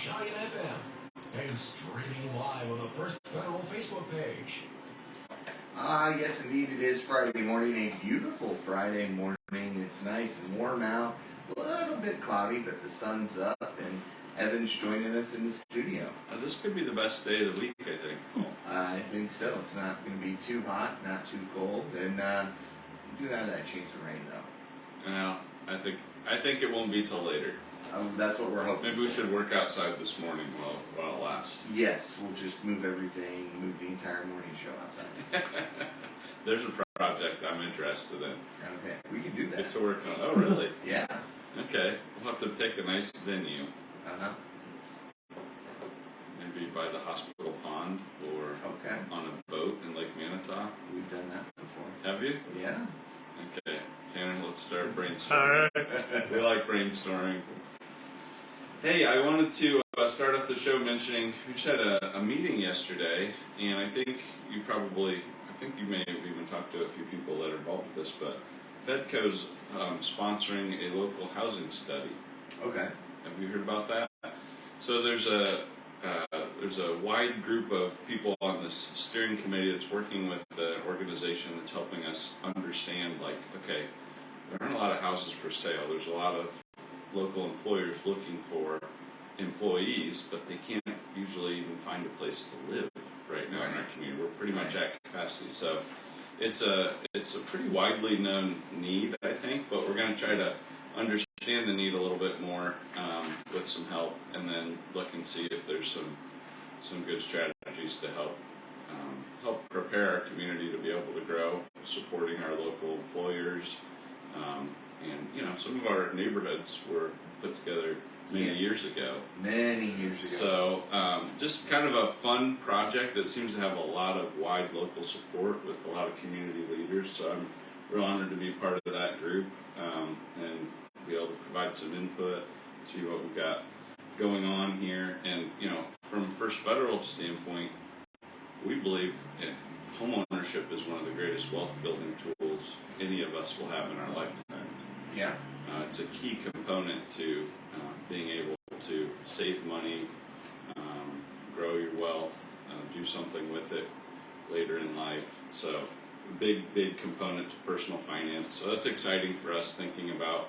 Giant FM and streaming live on the First Federal Facebook page. Yes, indeed, it is Friday morning, a beautiful Friday morning. It's nice and warm out, a little bit cloudy, but the sun's up, and Evan's joining us in the studio. This could be the best day of the week, I think. I think so. It's not going to be too hot, not too cold, and we do have that chance of rain, though. Well, I think it won't be till later. That's what we're hoping. Maybe we should work outside this morning while it lasts. Yes, we'll just move everything, move the entire morning show outside. There's a project I'm interested in. Okay, we can do that. Get to work on. Oh, really? Yeah. Okay, we'll have to pick a nice venue. Maybe by the hospital pond or on a boat in Lake Manitowoc. We've done that before. Have you? Yeah. Okay, Tanner, let's start brainstorming. All right. We like brainstorming. Hey, I wanted to start off the show mentioning we just had a meeting yesterday, and I think you may have even talked to a few people that are involved with this, but Fedco's sponsoring a local housing study. Okay. Have you heard about that? So there's a wide group of people on this steering committee that's working with the organization that's helping us understand, like, okay, there aren't a lot of houses for sale. There's a lot of local employers looking for employees, but they can't usually even find a place to live right now in our community. We're pretty much at capacity. So it's a pretty widely known need, I think, but we're going to try to understand the need a little bit more with some help, and then look and see if there's some good strategies to help prepare our community to be able to grow, supporting our local employers. And some of our neighborhoods were put together many years ago. So just kind of a fun project that seems to have a lot of wide local support with a lot of community leaders. So I'm real honored to be part of that group and be able to provide some input, see what we've got going on here. And from First Federal standpoint, we believe home ownership is one of the greatest wealth building tools any of us will have in our lifetime. Yeah. It's a key component to being able to save money, grow your wealth, do something with it later in life. So big component to personal finance. So that's exciting for us, thinking about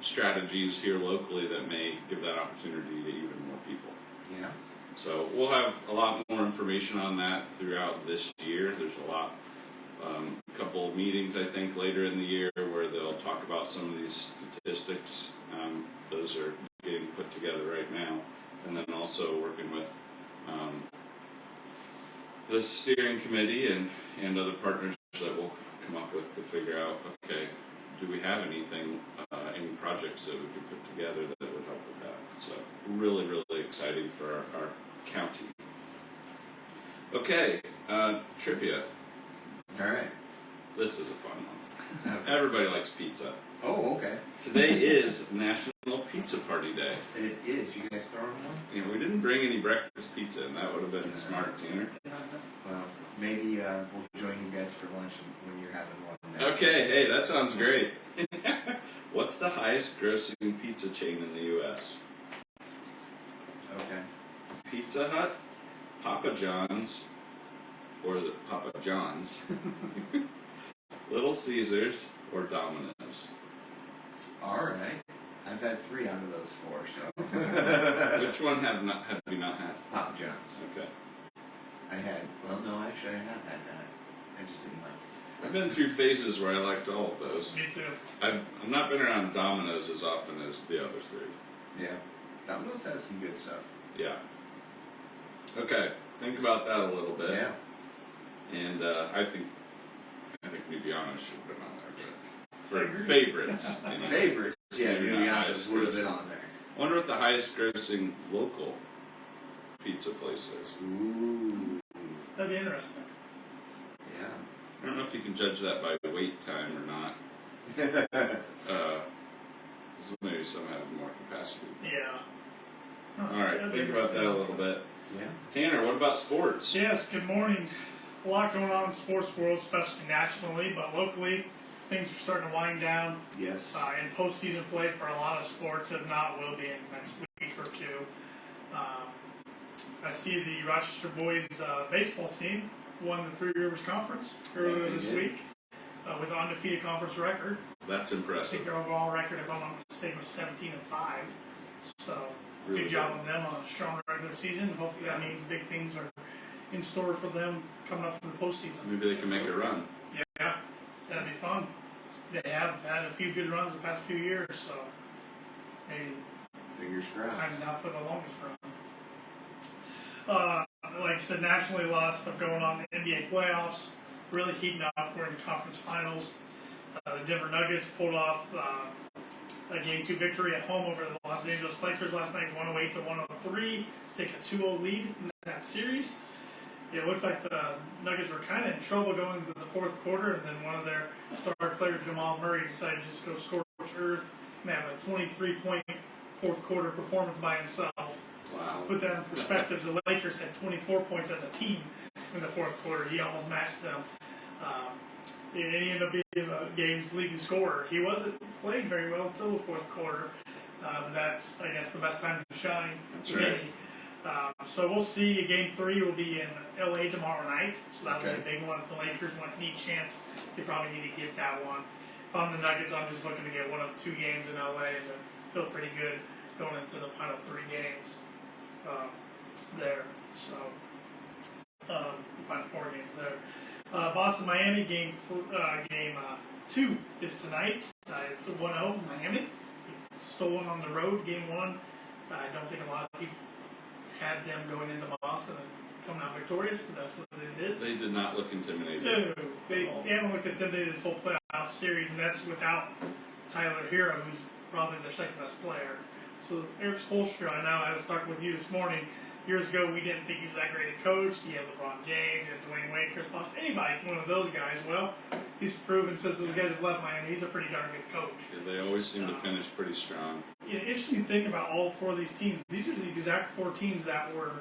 strategies here locally that may give that opportunity to even more people. Yeah. So we'll have a lot more information on that throughout this year. There's a couple of meetings, I think, later in the year where they'll talk about some of these statistics. Those are getting put together right now. And then also working with the steering committee and other partners that we'll come up with to figure out, okay, do we have anything, any projects that we could put together that would help with that? So really, really exciting for our county. Okay, trivia. All right. This is a fun one. Everybody likes pizza. Oh, okay. Today is National Pizza Party Day. It is. You guys throwing one? We didn't bring any breakfast pizza, and that would have been smart, Tanner. Well, maybe we'll join you guys for lunch when you're having one. Okay, hey, that sounds great. What's the highest grossing pizza chain in the U.S.? Okay. Pizza Hut, Papa John's, or is it Papa John's, Little Caesars, or Domino's? All right. I've had 3 out of those 4, so. Which one have you not had? Papa John's. Okay. I have had that. I just didn't like it. I've been through phases where I liked all of those. Me too. I've not been around Domino's as often as the other 3. Yeah. Domino's has some good stuff. Yeah. Okay. Think about that a little bit. Yeah. And I think Nubiana should have been on there, but for favorites. Favorites, yeah, Nubiana's would have been on there. I wonder what the highest grossing local pizza place is. Ooh. That'd be interesting. Yeah. I don't know if you can judge that by wait time or not. Maybe some have more capacity. Yeah. All right, think about that a little bit. Yeah. Tanner, what about sports? Yes, good morning. A lot going on in the sports world, especially nationally, but locally, things are starting to wind down. Yes. In postseason play for a lot of sports, if not, will be in the next week or two. I see the Rochester boys baseball team won the Three Rivers Conference earlier this week with an undefeated conference record. That's I think impressive. their overall record, if I'm not mistaken, was 17-5. So Really good job on them on a strong regular season. Hopefully that means big things are in store for them coming up in the postseason. Maybe they can make a run. Yeah, that'd be fun. They have had a few good runs the past few years, so maybe Fingers crossed. time now for the longest run. Like I said, nationally, a lot of stuff going on in the NBA playoffs. Really heating up. We're in conference finals. The Denver Nuggets pulled off a Game 2 victory at home over the Los Angeles Lakers last night, 108-103, take a 2-0 lead in that series. It looked like the Nuggets were kind of in trouble going into the fourth quarter, and then one of their star players, Jamal Murray, decided to just go scorch earth and have a 23-point fourth quarter performance by himself. Wow. Put that in perspective, the Lakers had 24 points as a team in the fourth quarter. He almost matched them. He ended up being the game's leading scorer. He wasn't playing very well until the fourth quarter. But that's, I guess, the best time to shine. That's right. So we'll see. Game 3 will be in LA tomorrow night. So that'll be Okay. a big one. If the Lakers want any chance, they probably need to get that one. If I'm the Nuggets, I'm just looking to get one of 2 games in LA and feel pretty good going into the final 3 games there. So the final 4 games there. Boston-Miami game 2 is tonight. It's a 1-0 Miami. Stolen on the road, game 1. I don't think a lot of people had them going into Boston and coming out victorious, but that's what they did. They did not look intimidating. No, they haven't looked intimidated this whole playoff series, and that's without Tyler Hero, who's probably their second best player. So Eric Spoelstra, I know I was talking with you this morning. Years ago, we didn't think he was that great a coach. He had LeBron James, he had Dwayne Wade, Chris Bosh, anybody, one of those guys. Well, he's proven since those guys have left Miami, he's a pretty darn good coach. Yeah, they always seem to finish pretty strong. Yeah, interesting thing about all 4 of these teams, these are the exact 4 teams that were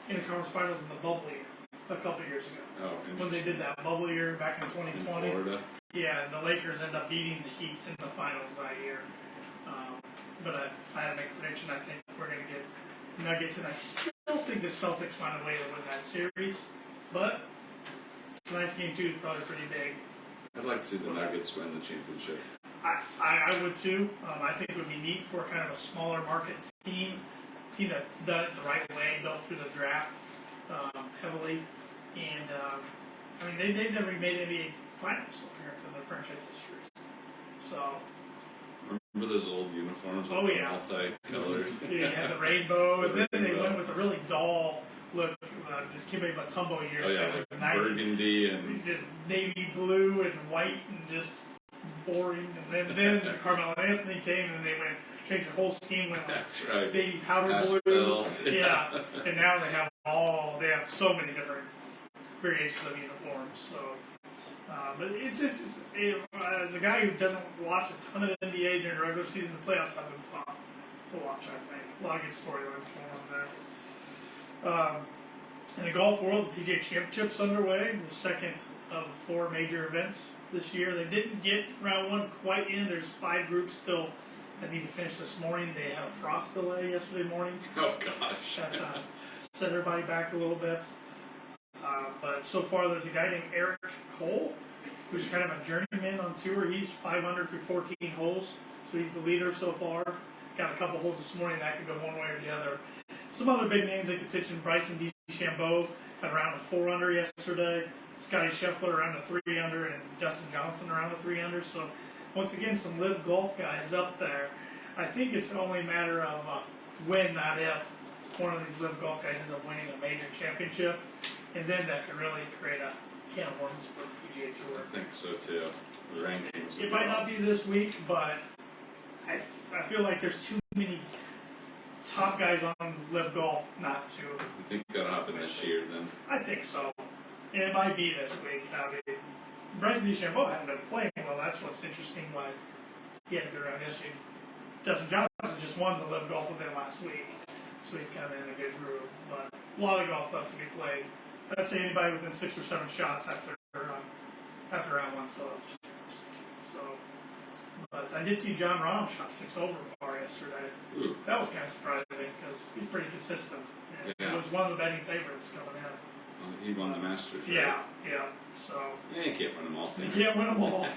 in the conference finals in the bubble year a couple years ago. Oh, When they did that bubble year back in in 2020. Florida. Yeah, the Lakers end up beating the Heat in the finals that year. But I had to make a prediction. I think we're going to get Nuggets, and I still think the Celtics find a way to win that series. But tonight's game 2 is probably pretty big. I'd like to see the Nuggets win the championship. I would too. I think it would be neat for kind of a smaller market team that's done it the right way, built through the draft heavily. And I mean, they've never made NBA Finals appearance in their franchise history. So. Remember those old uniforms with Oh, the yeah. multi-colored? Yeah, you had the rainbow, and then they Rainbow. went with a really dull look. Just Kimmy Mutombo years Oh yeah, ago, like the 90s. burgundy and Just navy blue and white and just boring. And then Carmelo Anthony came, and they went changed the whole scheme, went like that's right. baby powder blue. Pastel. Yeah, and now they have so many different variations of uniforms. So. But it's as a guy who doesn't watch a ton of NBA during the regular season, the playoffs have been fun to watch. I think a lot of good storylines going on there. In the golf world, the PGA Championship's underway, the second of 4 major events this year. They didn't get round 1 quite in. There's 5 groups still that need to finish this morning. They had a frost delay yesterday morning. Oh gosh. That set everybody back a little bit. But so far, there's a guy named Eric Cole, who's kind of a journeyman on tour. He's 500 through 14 holes, so he's the leader so far. Got a couple holes this morning that could go one way or the other. Some other big names in contention: Bryson DeChambeau got around to 4 under yesterday. Scotty Scheffler around to 3 under, and Justin Johnson around to 3 under. So once again, some live golf guys up there. I think it's only a matter of when, not if, one of these live golf guys ends up winning a major championship, and then that could really create a can of worms for the PGA Tour. I think so too. The rankings. It might not be this week, but I feel like there's too many top guys on live golf not to. You think that'll happen this year then? I think so. And it might be this week. I mean, Bryson DeChambeau hadn't been playing well. That's what's interesting. Why he had a good round yesterday. Justin Johnson just won the live golf event last week, so he's kind of in a good groove. But a lot of golf left to be played. I'd say anybody within 6 or 7 shots after round 1 still has a chance. So But I did see John Rahm shot 6 over par yesterday. Ooh. That was kind of surprising because he's pretty consistent. And Yeah. He was one of the betting favorites coming in. Well, he won the Masters, right? Yeah. So Yeah, you can't win them all, you Tim. can't win them all.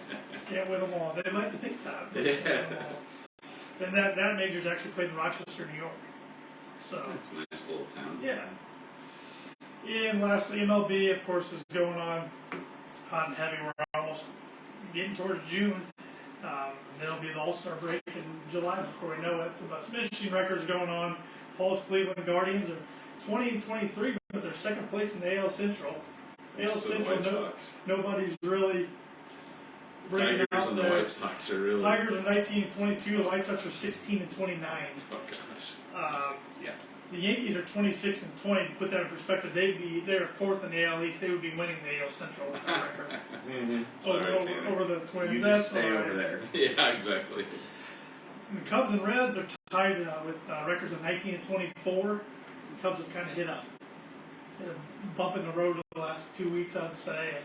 Can't win them all. They like to think that. But you can't win them all. And that major's actually played in Rochester, New York. So It's a nice little town. yeah. And lastly, MLB, of course, is going on hot and heavy. We're almost getting towards June. There'll be the All-Star break in July before we know it. But some interesting records going on. Paul's Cleveland Guardians are 20-23, but they're second place in the AL Central. AL So the Central, White Sox. nobody's really The bringing Tigers out and the their White Sox are really. Tigers are 19-22. The White Sox are 16-29. Oh gosh. Yeah. The Yankees are 26-20. To put that in perspective, they're fourth in the AL East. They would be winning the AL Central with that record. Mm-hmm. Sorry, Tanner. over the Twins. You That's just stay all right. over there. Yeah, exactly. And the Cubs and Reds are tied with records of 19-24. The Cubs have kind of hit a bump in the road the last 2 weeks, I'd say.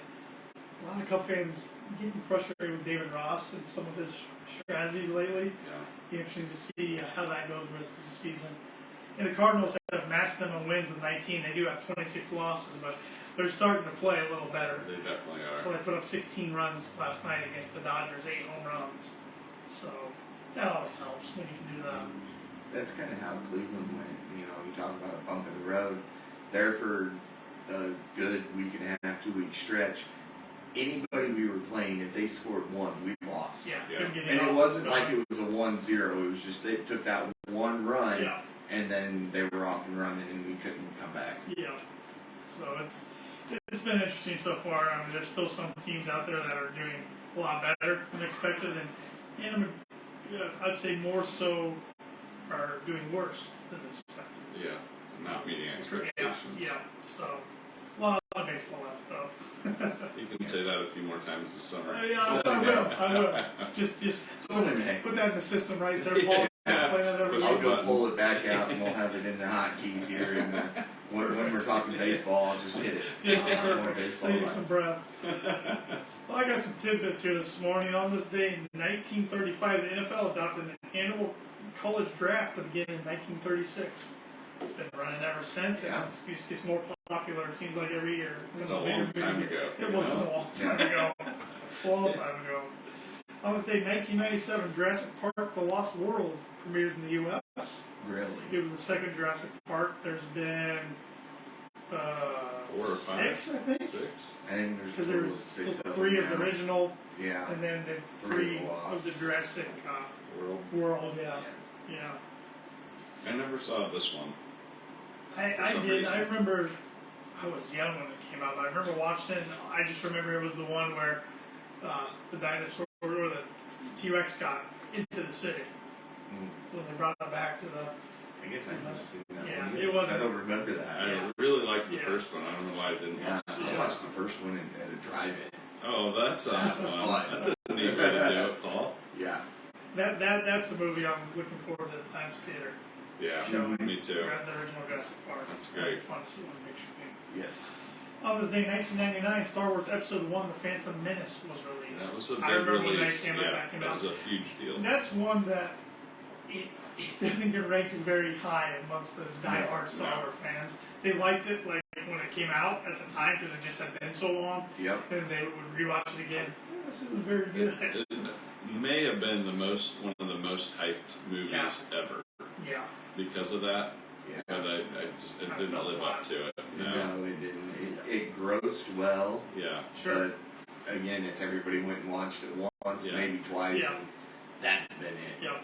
A lot of Cub fans getting frustrated with David Ross and some of his strategies lately. Yeah. Be interesting to see how that goes with the season. And the Cardinals have matched them on wins with 19. They do have 26 losses, but they're starting to play a little better. They definitely are. So they put up 16 runs last night against the Dodgers, 8 home runs. So that always helps when you can do that. That's kind of how Cleveland went. You know, you talk about a bump in the road. There for a good week and a half, 2 week stretch. Anybody we were playing, if they scored one, we lost. Yeah, Yeah. couldn't get And off it wasn't the like start. it was a 1-0. It was just they took that one run, Yeah, and then they were off and running, and we couldn't come back. yeah. So it's been interesting so far. I mean, there's still some teams out there that are doing a lot better than expected, and I'd say more so are doing worse than expected. Yeah. Not meeting expectations. Yeah. So a lot of baseball left though. You can say that a few more times this summer. I will. Just It's only May. put that in the system right there, Paul. Just play that every Push I'll week. go button. pull it back out, and we'll have it in the hotkeys here. And when we're talking baseball, I'll just hit it. Just I'll have more perfect. baseball Save you left. some breath. Well, I got some tidbits here this morning. On this day in 1935, the NFL adopted an annual college draft that began in 1936. It's been running ever since, and Yeah. it just gets more popular, it seems like, every year. It's a long time ago. It was a long time ago. A long time ago. On this day, 1997, Jurassic Park: The Lost World premiered in the U.S. Really? It was the second Jurassic Park. There's been 4 or 5? 6, I think. 6? I think Because there's there's six still of 3 them of the now. original, Yeah. and then the 3 3 of of the Jurassic World. World. Yeah. I never saw this one. I some did. reason. I remember. I was young when it came out, but I remember watching it. And I just remember it was the one where the dinosaur or the T-Rex got into the city when they brought it back to the. I guess I must have seen that Yeah, one. it wasn't- I don't remember that. I really liked the Yeah. first one. I don't know why I didn't Yeah, watch this I one. watched the first one at a drive-in. Oh, that sounds That was fun. fun. That's a neat way to do it, Paul. Yeah. That's the movie I'm looking forward to the Times Theater Yeah, showing. me too. The original Jurassic Park. That's That'd be great. fun to see on the big screen. Yes. On this day, 1999, Star Wars Episode 1: The Phantom Menace was released. That was a I big remember when release. they came Yeah, back and that was a huge deal. that's one that it doesn't get ranked very high amongst the diehard Star No. Wars fans. They liked it like when it came out at the time because it just had been so long, Yep. and they would rewatch it again. This isn't very good. It may have been one of the most hyped movies ever Yeah, because of that. Yeah. But it Kinda didn't fell live up flat. to it. No. No, it didn't. It grossed well, Yeah. sure. but again, it's everybody went and watched it once, Yeah. maybe twice, Yeah. and that's been it. Yep.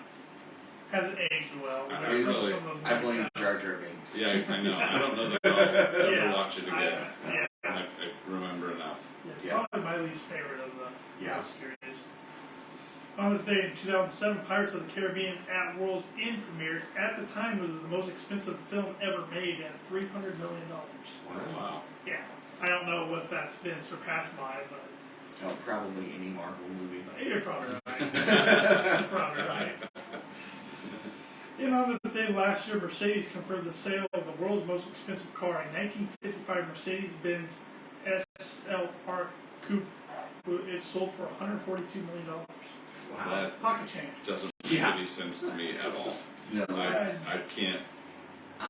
Hasn't aged well. I There's some really- of those I movies blame now. Jar Jar Binks. Yeah, I know. I don't know that I'll ever Yeah. watch it again. Yeah. I remember enough. It's Yeah. probably my least favorite of the Yeah. series. On this day in 2007, Pirates of the Caribbean at World's End premiered. At the time, it was the most expensive film ever made at $300 million. Wow. Yeah. I don't know what that's been surpassed by, but Oh, probably any Marvel movie. you're probably right. You're probably right. And on this day last year, Mercedes confirmed the sale of the world's most expensive car, a 1955 Mercedes-Benz SLR Coupe. It sold for $142 million. Wow. That Pocket change. doesn't make any sense to me at all. No, I can't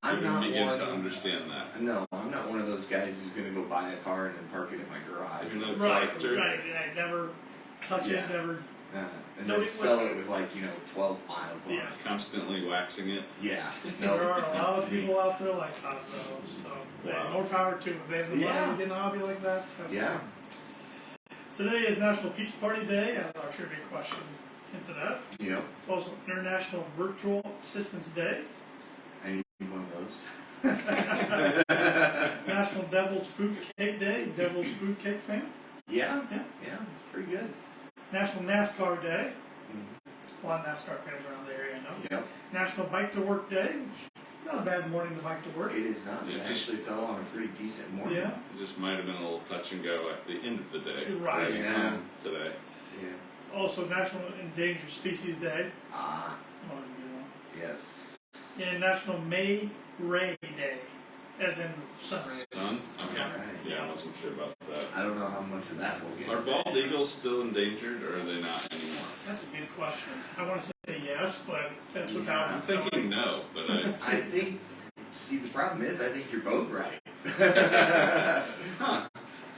I'm even not begin one. to understand that. No, I'm not one of those guys who's going to go buy a car and then park it in my garage. Even though Right, character. right. And I never touch Yeah. it, never. And No, then it's sell like- it with 12 miles on Yeah. it. Constantly waxing it. Yeah. There are a lot of people out there like that, though. So, hey, Wow. more power to them. They have the money Yeah. to get in a hobby like that. That's Yeah. cool. Today is National Pizza Party Day, as our trivia question into that. You know, It's also International Virtual Assistance Day, I need one of those. National Devil's Food Cake Day. Devil's Food Cake fan. Yeah. Yeah. Yeah. It's pretty good. National NASCAR Day. Mhm. A lot of NASCAR fans around the area, I know. Yep. National Bike to Work Day. Not a bad morning to bike to work. It is not. Yeah, It just- actually fell on a pretty decent morning. Yeah. It just might have been a little touch and go at the end of the day. Right. Yeah. Today. Yeah. Also National Endangered Species Day. Ah. Always a good one. Yes. And National May Ray Day, as in sun rays. Sun? Okay. Alright. Yeah, I wasn't sure about that. I don't know how much of that we'll get. Are today. bald eagles still endangered, or are they not anymore? That's a good question. I want to say yes, but that's Yeah. without. I'm thinking no, but I. I think. See, the problem is, I think you're both right. Huh.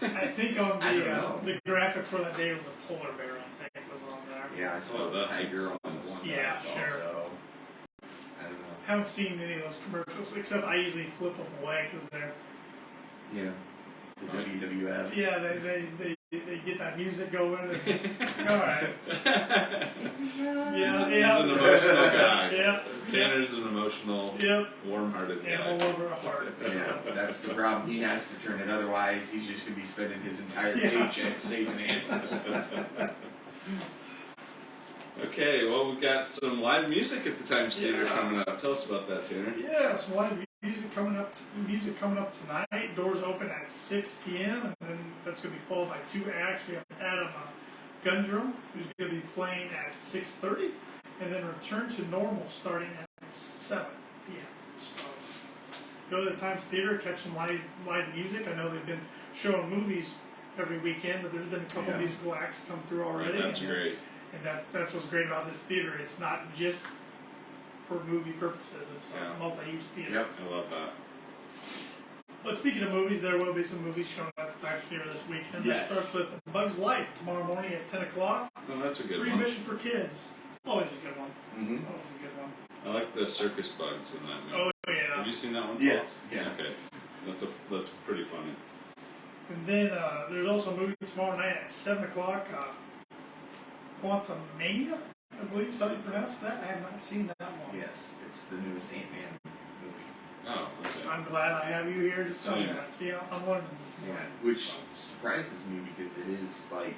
I think on I don't know. the graphic for that day was a polar bear. I think was on there. Yeah, I saw Oh, a that tiger makes on the sense. one. Yeah, that I saw, sure. So, I don't know. Haven't seen any of those commercials, except I usually flip them away because they're Yeah. The Right. WWF. yeah they get that music going. And, all right. Yeah, He's an emotional guy. Yeah. Tanner's an emotional, Yep. warm-hearted And guy. all over a heart. Yeah, that's the problem. He has to turn it. Otherwise, he's just going to be spending his entire Yeah. paycheck saving animals. Okay, well, we've got some live music at the Times Theater Yeah. coming up. Tell us about that, Tanner. Yeah, some live music coming up. Music coming up tonight. Doors open at 6 p.m. and then that's going to be followed by two acts. We have Adam Gundrum, who's going to be playing at 6:30, and then Return to Normal starting at 7 p.m. So go to the Times Theater, catch some live music. I know they've been showing movies every weekend, but there's been a couple Yeah. musical acts come through already. That's and great. And that's what's great about this theater. It's not just for movie purposes. It's Yeah. a multi-use theater. Yep. I love that. But speaking of movies, there will be some movies showing at the Times Theater this weekend. Yes. That starts with Bug's Life tomorrow morning at 10 o'clock. Oh, that's a good Free one. admission for kids. Always a good one. Mm-hmm. Always a good one. I like the circus bugs in that movie. Oh, Have yeah. you seen that one? Yes. Yeah. Okay. That's pretty funny. And then there's also a movie tomorrow night at 7 o'clock. Quantum Mania, I believe is how you pronounce that. I have not seen that one. Yes. It's the newest Ant-Man movie. Oh, okay. I'm glad I have you here to tell me Same. that. See, I'm learning this Yeah. morning. Which surprises me because it is like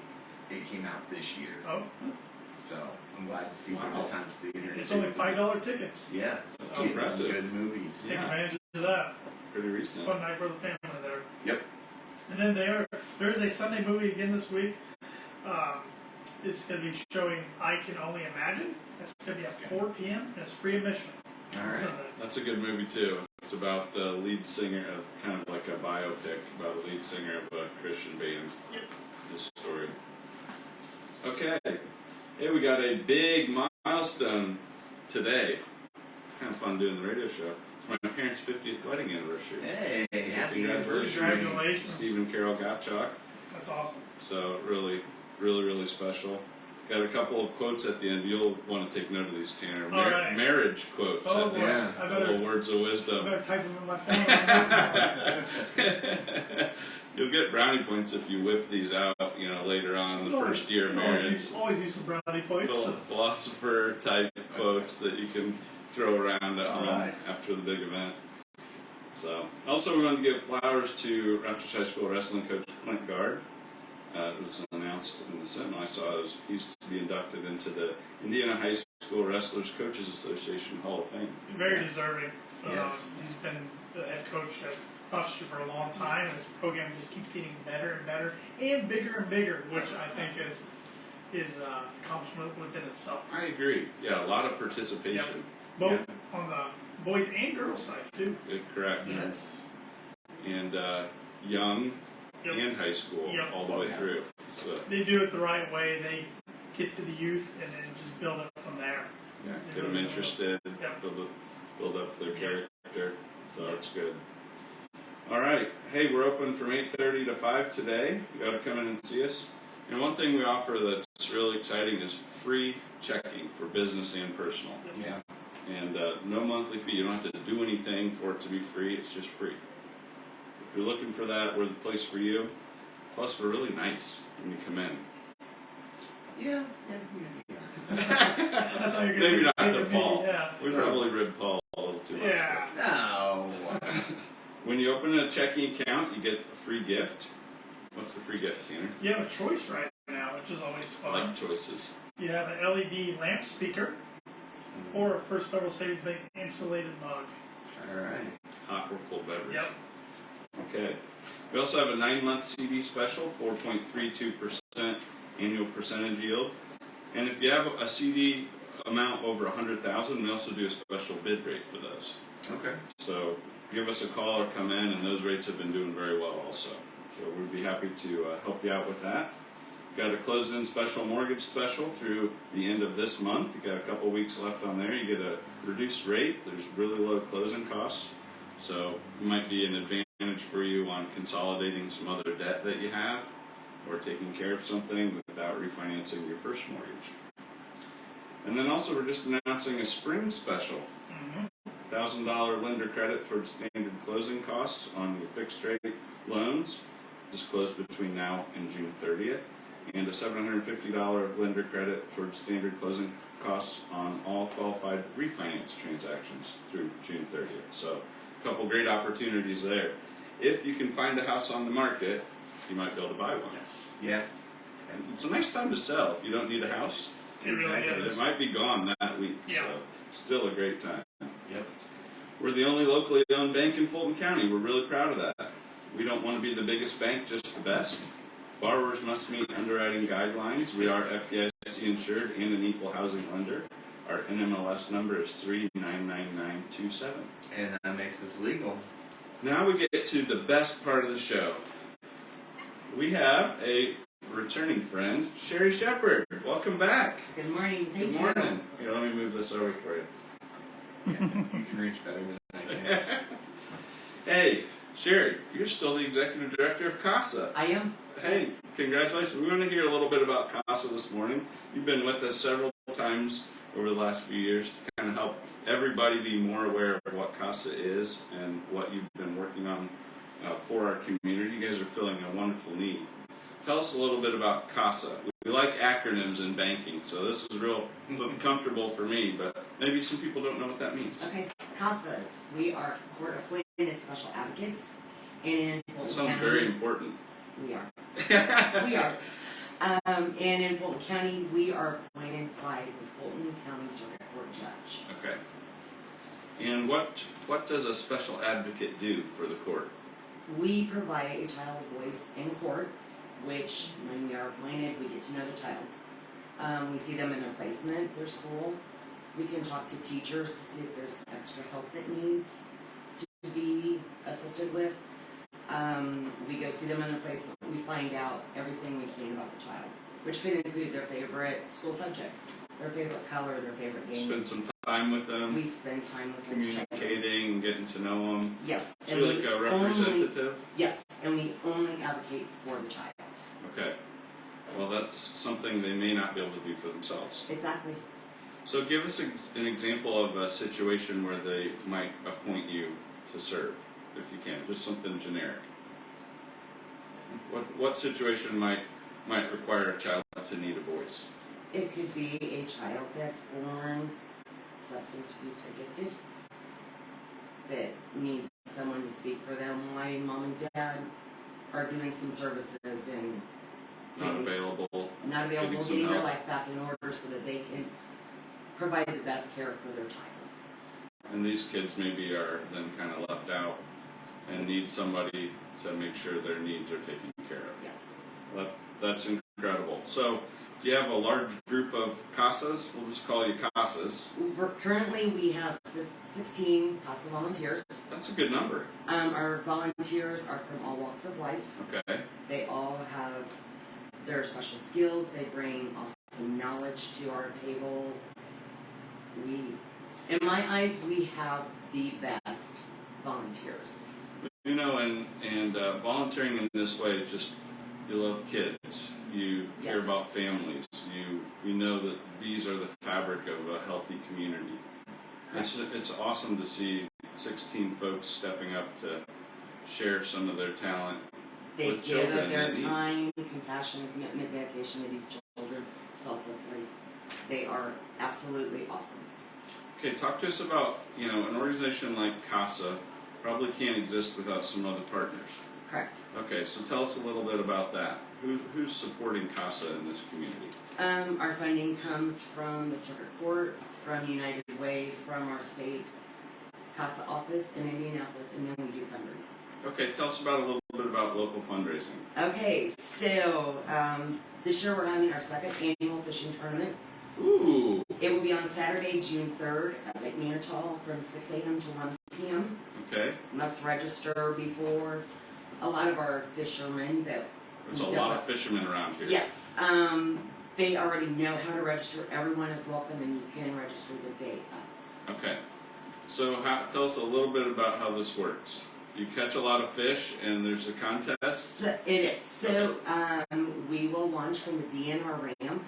it came out this year. Oh, So I'm glad to see that Wow. the Times Theater. it's is only doing $5 tickets. Yeah. That's So impressive. some good movies. Take Yeah. advantage of that. Pretty recent. Fun night for the family there. Yep. And then there is a Sunday movie again this week. It's going to be showing I Can Only Imagine. It's going to be at 4 p.m. and it's free admission All on right. Sunday. That's a good movie too. It's about the lead singer of kind of like a biopic about a lead singer of a Christian band. Yep. This story. Okay. Hey, we got a big milestone today. Kind of fun doing the radio show. It's my parents' 50th wedding anniversary. Hey, happy Congratulations. anniversary. Congratulations. Steve and Carol Gottschalk. That's awesome. So really special. Got a couple of quotes at the end. You'll want to take note of these, Tanner. All right. Marriage quotes Oh, at the boy. end. I Little better, words of I wisdom. better type them in my phone. You'll get brownie points if you whip these out, later on in the first year of marriage. Always use some brownie points. Philosopher type quotes that you can throw around at home Alright. after the big event. So, also we want to give flowers to Rochester High School wrestling coach Clint Gard. It was announced in the Sentinel. I saw he's to be inducted into the Indiana High School Wrestlers Coaches Association Hall of Fame. Very deserving. Yes. He's been the head coach at Rochester for a long time, and his program just keeps getting better and better and bigger, which I think is an accomplishment within itself. I agree. Yeah, a lot of participation. Both on the boys and girls side too. Correct. Yes. And young Yep. and high school Yep. all the way Yeah. through. So, They do it the right way. get to the youth, and then just build it from there. Yeah, get them interested, Yep. build up their character, so it's good. All right, hey, we're open from 8:30 to 5 today. You got to come in and see us. And one thing we offer that's really exciting is free checking for business and personal. Yeah. And no monthly fee. You don't have to do anything for it to be free. It's just free. If you're looking for that, we're the place for you. Plus, we're really nice when you come in. Yeah. I thought you were Maybe gonna not say to Paul. Yeah. We probably ribbed Paul a little too much. Yeah. No. When you open a checking account, you get a free gift. What's the free gift, Tanner? You have a choice right now, which is always I fun. like choices. You have an LED lamp speaker, or a First Federal Savings Bank insulated mug. All right. Hot or cold beverage. Yep. Okay. We also have a 9-month CD special, 4.32% annual percentage yield. And if you have a CD amount over 100,000, we also do a special bid rate for those. Okay. So give us a call or come in, and those rates have been doing very well also. So we'd be happy to help you out with that. Got a closed-in special mortgage special through the end of this month. You got a couple weeks left on there. You get a reduced rate. There's really low closing costs. So it might be an advantage for you on consolidating some other debt that you have or taking care of something without refinancing your first mortgage. And then also we're just announcing a spring special. $1,000 lender credit towards standard closing costs on your fixed rate loans, just closed between now and June 30th, and a $750 lender credit towards standard closing costs on all qualified refinance transactions through June 30th. So a couple great opportunities there. If you can find a house on the market, you might be able to buy one. Yes. Yeah. And it's a nice time to sell if you don't need a house. It really Exactly. is. It might be gone that week, Yeah. so still a great time. Yep. We're the only locally owned bank in Fulton County. We're really proud of that. We don't want to be the biggest bank, just the best. Borrowers must meet underwriting guidelines. We are FDIC insured and an equal housing lender. Our NMLS number is 399927. And that makes us legal. Now we get to the best part of the show. We have a returning friend, Sherry Shepard. Welcome back. Good morning. Thank Good morning. Here, let me move this over for you. You can reach better than I can. Hey, Sherry, you're still the executive director of CASA. I am. Hey, Yes. congratulations. We're going to hear a little bit about CASA this morning. You've been with us several times over the last few years to kind of help everybody be more aware of what CASA is and what you've been working on for our community. You guys are filling a wonderful need. Tell us a little bit about CASA. We like acronyms in banking, so this is real comfortable for me, but maybe some people don't know what that means. Okay. CASAs. We are court-appointed special advocates, and in That Fulton sounds County, very important. we are. We are. And in Fulton County, we are appointed by the Fulton County Circuit Court Judge. Okay. And what does a special advocate do for the court? We provide a child voice in court, which when we are appointed, we get to know the child. We see them in their placement, their school. We can talk to teachers to see if there's extra help that needs to be assisted with. We go see them in their placement. We find out everything we can about the child, which could include their favorite school subject, their favorite color, their favorite game. Spend some time with them, We spend time with this child. communicating, getting to know them. Yes. So you're like a representative? Yes, and we only advocate for the child. Okay. Well, that's something they may not be able to do for themselves. Exactly. So give us an example of a situation where they might appoint you to serve, if you can. Just something generic. What situation might require a child to need a voice? It could be a child that's born substance abuse addicted that needs someone to speak for them. My mom and dad are doing some services and Not available. not available, Getting some getting their help. life back in order so that they can provide the best care for their child. And these kids maybe are then kind of left out and need somebody to make sure their needs are taken care of. Yes. That's incredible. So, do you have a large group of CASAs? We'll just call you CASAs. Currently, we have 16 CASA volunteers. That's a good number. Our volunteers are from all walks of life. Okay. They all have their special skills. They bring all some knowledge to our table. In my eyes, we have the best volunteers. You know, and volunteering in this way, just you love kids, you care Yes. about families, you know that these are the fabric of a healthy community. It's awesome to see 16 folks stepping up to share some of their talent They with give children of their in need. time, compassion, commitment, dedication to these children selflessly. They are absolutely awesome. Okay, talk to us about, you know, an organization like CASA probably can't exist without some other partners. Correct. Okay, so tell us a little bit about that. Who's supporting CASA in this community? Our funding comes from the circuit court, from United Way, from our state CASA office in Indianapolis, and then we do fundraising. Okay, tell us about a little bit about local fundraising. Okay, so this year we're having our second annual fishing tournament. Ooh, It will be on Saturday, June 3rd at Lake Meertal from 6 a.m. to 1 p.m. okay. Must register before. A lot of our fishermen that There's a lot of fishermen around here. Yes, they already know how to register. Everyone is welcome, and you can register the day of. Okay. So tell us a little bit about how this works. You catch a lot of fish, and there's a contest. So, it is. So we will launch from the DNR ramp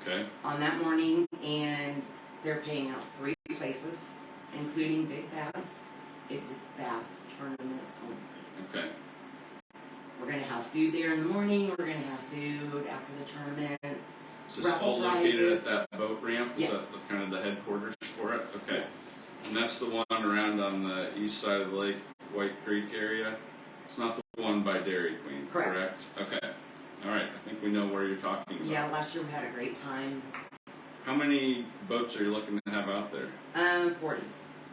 Okay. on that morning, and they're paying out 3 places, including big bass. It's a bass tournament only. Okay. We're going to have food there in the morning. We're going to have food after the tournament. Is this Raffle all located prizes. at that boat ramp? Yes. Is that kind of the headquarters for it? Okay. Yes. And that's the one around on the east side of the lake, White Creek area? It's not the one by Dairy Queen, Correct. Okay. All right. I think we know where you're talking about. Yeah, last year we had a great time. How many boats are you looking to have out there? 40.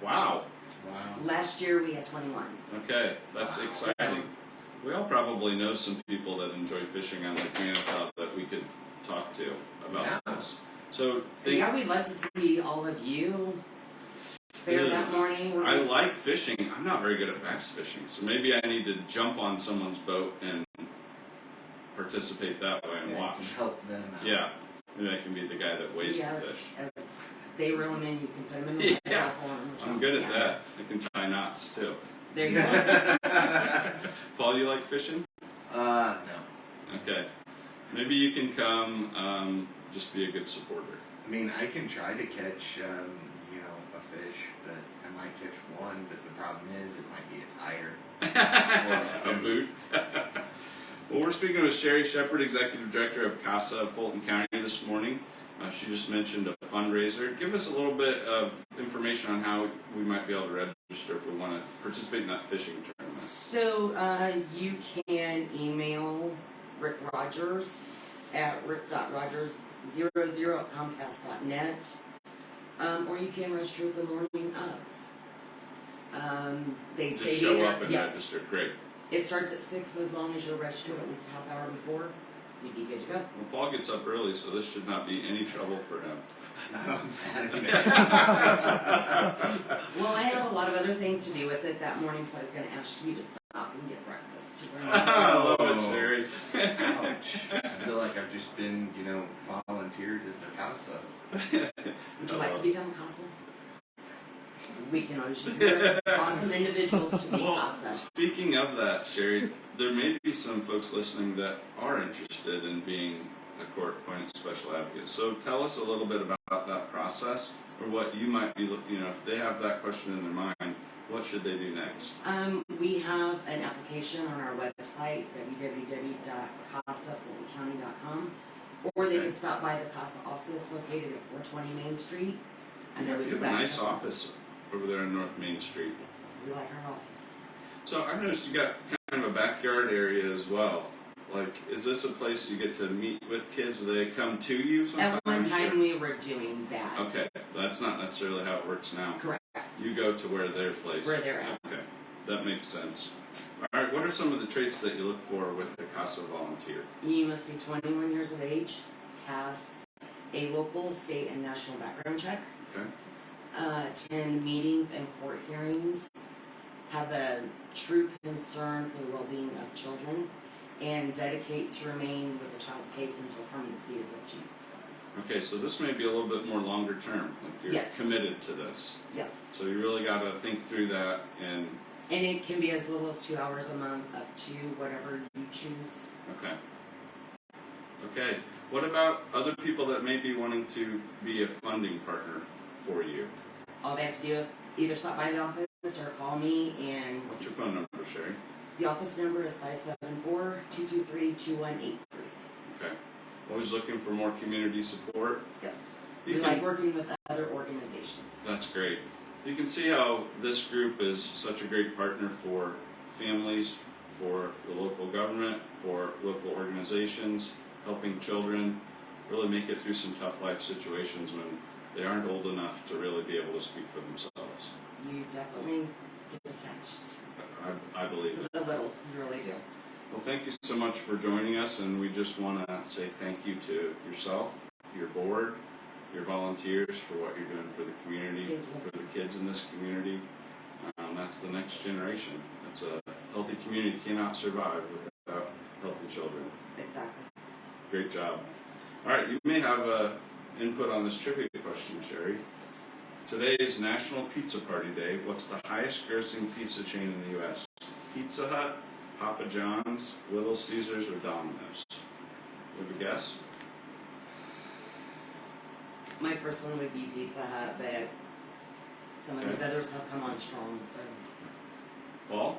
Wow. Wow. Last year we had 21. Okay. That's exciting. We all probably know some people that enjoy fishing on Lake Manitou that we could talk to about this. So Yeah, we'd love to see all of you there that morning. I like fishing. I'm not very good at bass fishing, so maybe I need to jump on someone's boat and participate that way and Yeah, watch. help them out. Yeah, maybe I can be the guy that weighs the fish. As they reel them in, you can put them in the Yeah, platform or something. I'm good at Yeah. that. I can tie knots too. There you go. Paul, you like fishing? No. Okay. Maybe you can come, just be a good supporter. I mean, I can try to catch, a fish, but I might catch one, but the problem is it might be a tire. A boot. Well, we're speaking with Sherry Shepard, Executive Director of CASA of Fulton County this morning. She just mentioned a fundraiser. Give us a little bit of information on how we might be able to register if we want to participate in that fishing tournament. So you can email Rick Rogers at rick.rogers00@comcast.net, or you can register the morning of. They Just say show there- up and yeah. register. Great. It starts at 6, as long as you're registered at least a half hour before, you'd be good to go. Well, Paul gets up early, so this should not be any trouble for him. Not on Saturday. Well, I have a lot of other things to do with it that morning, so I was going to ask you to stop and get breakfast. To bring I love Oh. it, Sherry. Ouch. I feel like I've just been, volunteered as a CASA. Would you like to become a CASA? We can always use awesome individuals to be Well, CASA. speaking of that, Sherry, there may be some folks listening that are interested in being a court-appointed special advocate. So tell us a little bit about that process, or what you might be looking, if they have that question in their mind, what should they do next? We have an application on our website, www.casafultoncounty.com, or they can stop by the CASA office located at 420 Main Street. I know we You do have a that. nice office over there on North Main Street. Yes, we like our office. So I noticed you got kind of a backyard area as well. Like, is this a place you get to meet with kids? Do they come to you sometimes? At one time or- we were doing that. Okay, that's not necessarily how it works now. Correct. You go to where they're placed. Where they're at. Okay, that makes sense. All right, what are some of the traits that you look for with a CASA volunteer? You must be 21 years of age, has a local, state, and national background check, Okay. attend meetings and court hearings, have a true concern for the well-being of children, and dedicate to remain with the child's case until permanency is achieved. Okay, so this may be a little bit more longer term. Like you're Yes. committed to this. Yes. So you really got to think through that. And it can be as little as 2 hours a month up to whatever you choose. okay. Okay. What about other people that may be wanting to be a funding partner for you? All they have to do is either stop by the office or call me, and What's your phone number, Sherry? the office number is 574-223-2183. Okay. Always looking for more community support. Yes. You We can- like working with other organizations. That's great. You can see how this group is such a great partner for families, for the local government, for local organizations, helping children really make it through some tough life situations when they aren't old enough to really be able to speak for themselves. You definitely get attached I believe to it. the littles. You really do. Well, thank you so much for joining us, and we just want to say thank you to yourself, your board, your volunteers for what you're doing for the community, Thank you. for the kids in this community. That's the next generation. That's a healthy community cannot survive without healthy children. Exactly. Great job. All right, you may have input on this trivia question, Sherry. Today is National Pizza Party Day. What's the highest grossing pizza chain in the U.S.? Pizza Hut, Papa John's, Little Caesars, or Domino's? You have a guess? My first one would be Pizza Hut, but some of these Okay. others have come on strong, so. Paul?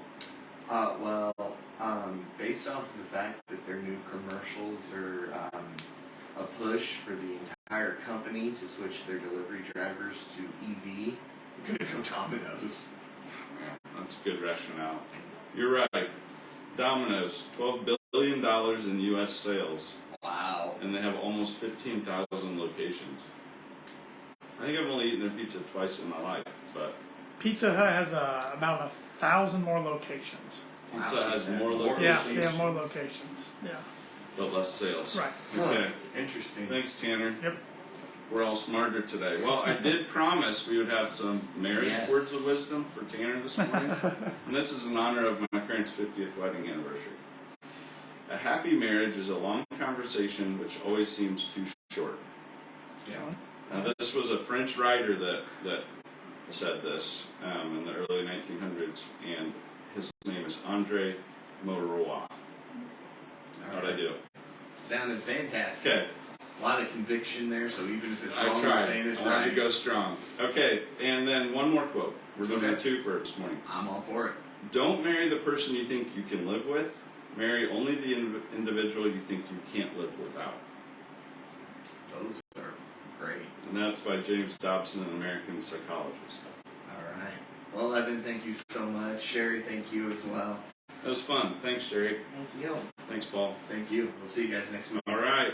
Based off of the fact that their new commercials are a push for the entire company to switch their delivery drivers to EV, I'm gonna go Domino's. Man, that's good rationale. You're right. Domino's, $12 billion in U.S. sales, Wow. and they have almost 15,000 locations. I think I've only eaten their pizza twice in my life, but Pizza Hut has about 1,000 more locations. Pizza Wow, has that's more more Yeah, locations, they have more locations. Yeah. but less sales. Right. Okay. Interesting. Thanks, Tanner. Yep. We're all smarter today. Well, I did promise we would have some marriage Yes. words of wisdom for Tanner this morning. And this is in honor of my parents' 50th wedding anniversary. A happy marriage is a long conversation which always seems too short. Yeah. Now, this was a French writer that said this in the early 1900s, and his name is Andre Maurois. How'd I do? Sounded fantastic. Okay. A lot of conviction there, so even if it's I wrong, tried. you're saying it's I wanted right. to go strong. Okay, and then one more quote. We're doing Okay. a two for this morning. I'm all for it. Don't marry the person you think you can live with. Marry only the individual you think you can't live without. Those are great. And that's by James Dobson, an American psychologist. All right. Well, Evan, thank you so much. Sherry, thank you as well. That was fun. Thanks, Sherry. Thank you. Thanks, Paul. Thank you. We'll see you guys next week. All right.